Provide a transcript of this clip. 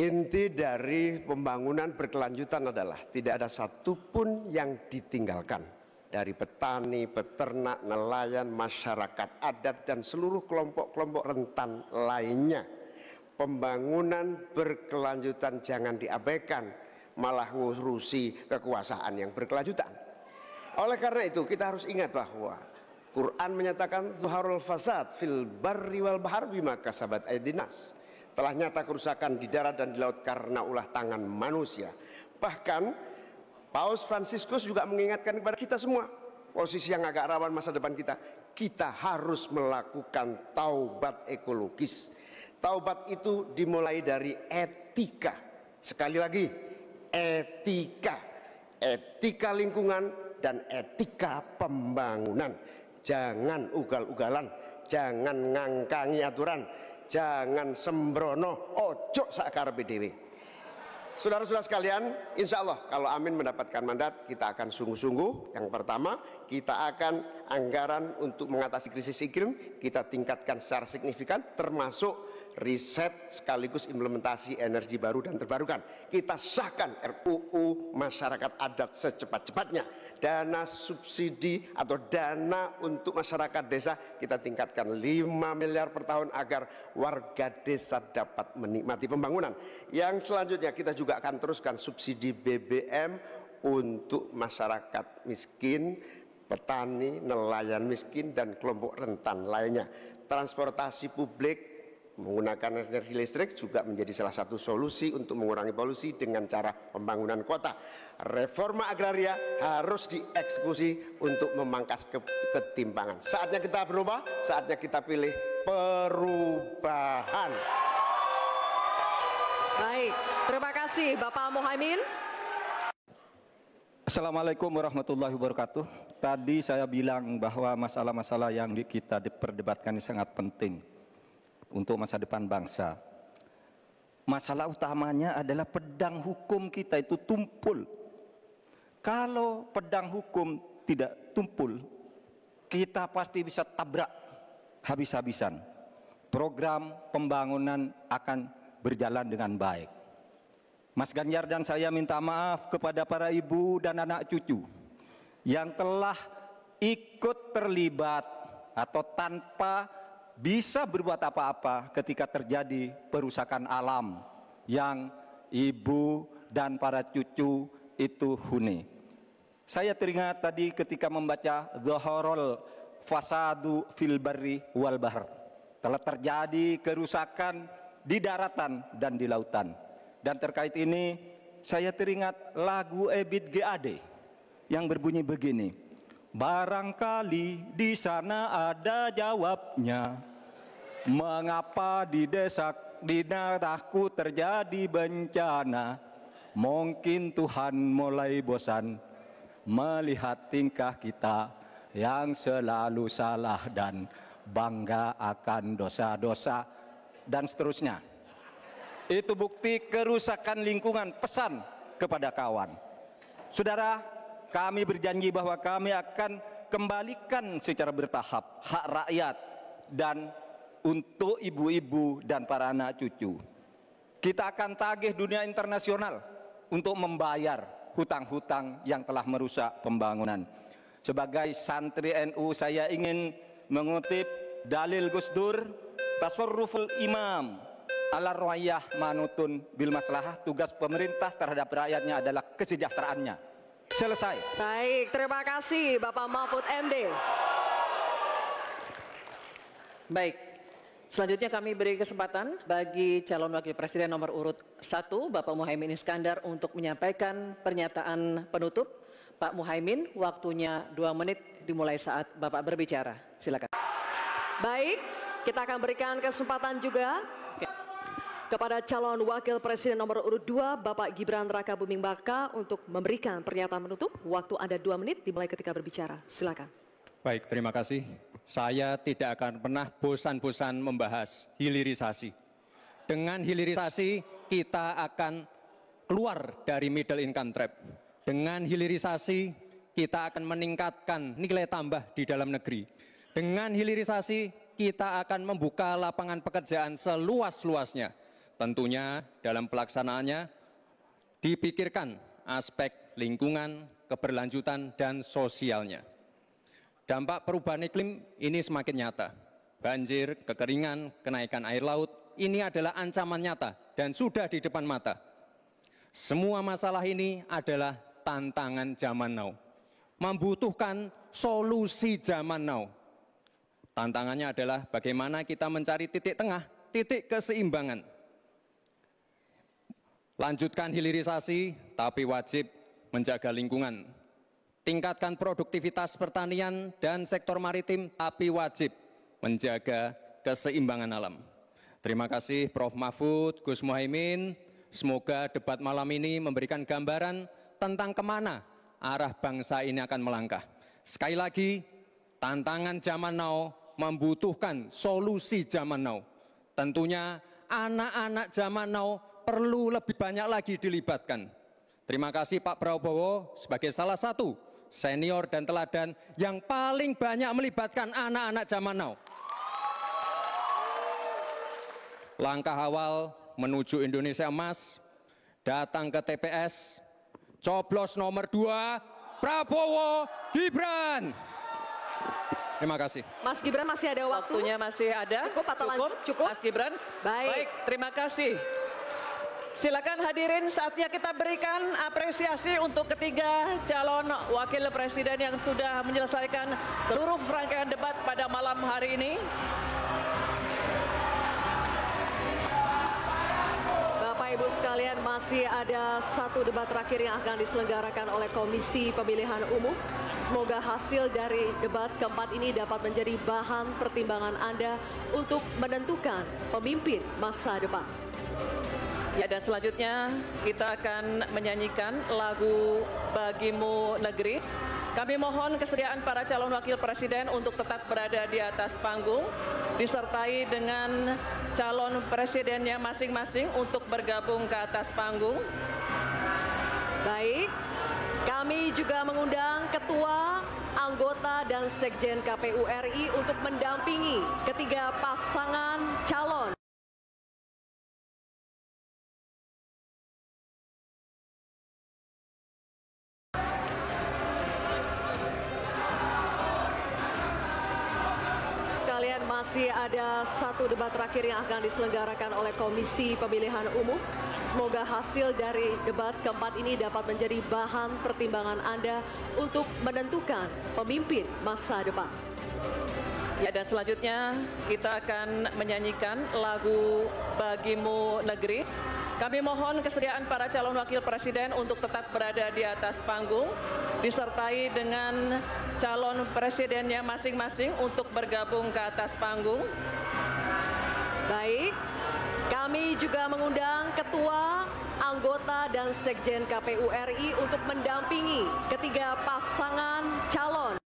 Inti dari pembangunan berkelanjutan adalah tidak ada satupun yang ditinggalkan dari petani, peternak, nelayan, masyarakat adat, dan seluruh kelompok-kelompok rentan lainnya. Pembangunan berkelanjutan jangan diabaikan, malah ngurusi kekuasaan yang berkelanjutan. Oleh karena itu kita harus ingat bahwa Quran menyatakan zuharul fasad fil barri wal bahar bima kasabat aydin nas. Telah nyata kerusakan di darat dan di laut karena ulah tangan manusia. Bahkan Paus Fransiskus juga mengingatkan kepada kita semua, posisi yang agak rawan masa depan kita harus melakukan taubat ekologis. Taubat itu dimulai dari etika. Sekali lagi, etika lingkungan dan etika pembangunan. Jangan ugal-ugalan, jangan ngangkangi aturan, jangan sembrono, ojo sakarepe dhewe. Saudara-saudara sekalian, insya Allah kalau Amin mendapatkan mandat, kita akan sungguh-sungguh. Yang pertama, kita akan anggaran untuk mengatasi krisis iklim kita tingkatkan secara signifikan, termasuk riset sekaligus implementasi energi baru dan terbarukan. Kita sahkan RUU masyarakat adat secepat-cepatnya. Dana subsidi atau dana untuk masyarakat desa kita tingkatkan 5 miliar per tahun agar warga desa dapat menikmati pembangunan. Yang selanjutnya kita juga akan teruskan subsidi BBM untuk masyarakat miskin, petani, nelayan miskin, dan kelompok rentan lainnya. Transportasi publik menggunakan energi listrik juga menjadi salah satu solusi untuk mengurangi polusi dengan cara pembangunan kota. Reforma agraria harus dieksekusi untuk memangkas ketimpangan. Saatnya kita berubah, saatnya kita pilih perubahan. Baik, terima kasih Bapak Muhaimin. Assalamualaikum warahmatullahi wabarakatuh. Tadi saya bilang bahwa masalah-masalah yang kita diperdebatkan ini sangat penting untuk masa depan bangsa. Masalah utamanya adalah pedang hukum kita itu tumpul. Kalau pedang hukum tidak tumpul, kita pasti bisa tabrak habis-habisan. Program pembangunan akan berjalan dengan baik. Mas Ganjar dan saya minta maaf kepada para ibu dan anak cucu yang telah ikut terlibat atau tanpa bisa berbuat apa-apa ketika terjadi perusakan alam yang ibu dan para cucu itu huni. Saya teringat tadi ketika membaca Zuharul fasadu fil barri wal bahr. Telah terjadi kerusakan di daratan dan di lautan. Dan terkait ini saya teringat lagu Ebit GAD yang berbunyi begini. Barangkali di sana ada jawabnya. Mengapa di daerahku terjadi bencana? Mungkin Tuhan mulai bosan melihat tingkah kita yang selalu salah dan bangga akan dosa-dosa dan seterusnya. Itu bukti kerusakan lingkungan, pesan kepada kawan. Saudara, kami berjanji bahwa kami akan kembalikan secara bertahap hak rakyat dan untuk ibu-ibu dan para anak cucu. Kita akan tagih dunia internasional untuk membayar hutang-hutang yang telah merusak pembangunan. Sebagai santri NU saya ingin mengutip dalil Gus Dur, tasarruful imam ala ru'yah manutun bil maslahah. Tugas pemerintah terhadap rakyatnya adalah kesejahteraannya. Selesai. Baik, terima kasih Bapak Mahfud MD. Baik, selanjutnya kami beri kesempatan bagi calon wakil presiden nomor urut 1 Bapak Muhaimin Iskandar untuk menyampaikan pernyataan penutup. Pak Muhaimin, waktunya 2 menit dimulai saat Bapak berbicara. Silakan. Baik, kita akan berikan kesempatan juga kepada calon wakil presiden nomor urut 2 Bapak Gibran Raka Buming Raka untuk memberikan pernyataan penutup. Waktu Anda 2 menit dimulai ketika berbicara. Silakan. Baik, terima kasih. Saya tidak akan pernah bosan-bosan membahas hilirisasi. Dengan hilirisasi kita akan keluar dari middle income trap. Dengan hilirisasi kita akan meningkatkan nilai tambah di dalam negeri. Dengan hilirisasi kita akan membuka lapangan pekerjaan seluas-luasnya. Tentunya dalam pelaksanaannya dipikirkan aspek lingkungan, keberlanjutan, dan sosialnya. Dampak perubahan iklim ini semakin nyata. Banjir, kekeringan, kenaikan air laut, ini adalah ancaman nyata dan sudah di depan mata. Semua masalah ini adalah tantangan zaman now, membutuhkan solusi zaman now. Tantangannya adalah bagaimana kita mencari titik tengah, titik keseimbangan. Lanjutkan hilirisasi, tapi wajib menjaga lingkungan. Tingkatkan produktivitas pertanian dan sektor maritim, tapi wajib menjaga keseimbangan alam. Terima kasih Prof. Mahfud, Gus Muhaimin. Semoga debat malam ini memberikan gambaran tentang kemana arah bangsa ini akan melangkah. Sekali lagi, tantangan zaman now membutuhkan solusi zaman now. Tentunya anak-anak zaman now perlu lebih banyak lagi dilibatkan. Terima kasih Pak Prabowo sebagai salah satu senior dan teladan yang paling banyak melibatkan anak-anak zaman now. Langkah awal menuju Indonesia Emas, datang ke TPS, coblos nomor 2, Prabowo Gibran. Terima kasih. Mas Gibran masih ada waktu? Waktunya masih ada. Cukup atau lanjut? Cukup? Mas Gibran? Baik. Terima kasih. Silakan hadirin, saatnya kita berikan apresiasi untuk ketiga calon wakil presiden yang sudah menyelesaikan seluruh rangkaian debat pada malam hari ini. Bapak Ibu sekalian, masih ada satu debat terakhir yang akan diselenggarakan oleh Komisi Pemilihan Umum. Semoga hasil dari debat keempat ini dapat menjadi bahan pertimbangan Anda untuk menentukan pemimpin masa depan. Ya, dan selanjutnya kita akan menyanyikan lagu Bagimu Negeri. Kami mohon kesediaan para calon wakil presiden untuk tetap berada di atas panggung, disertai dengan calon presidennya masing-masing untuk bergabung ke atas panggung. Baik, kami juga mengundang ketua, anggota, dan sekjen KPU RI untuk mendampingi ketiga pasangan calon. Masih ada satu debat terakhir yang akan diselenggarakan oleh Komisi Pemilihan Umum. Semoga hasil dari debat keempat ini dapat menjadi bahan pertimbangan Anda untuk menentukan pemimpin masa depan. Ya, dan selanjutnya kita akan menyanyikan lagu Bagimu Negeri. Kami mohon kesediaan para calon wakil presiden untuk tetap berada di atas panggung, disertai dengan calon presidennya masing-masing untuk bergabung ke atas panggung. Baik, kami juga mengundang ketua, anggota, dan sekjen KPU RI untuk mendampingi ketiga pasangan calon.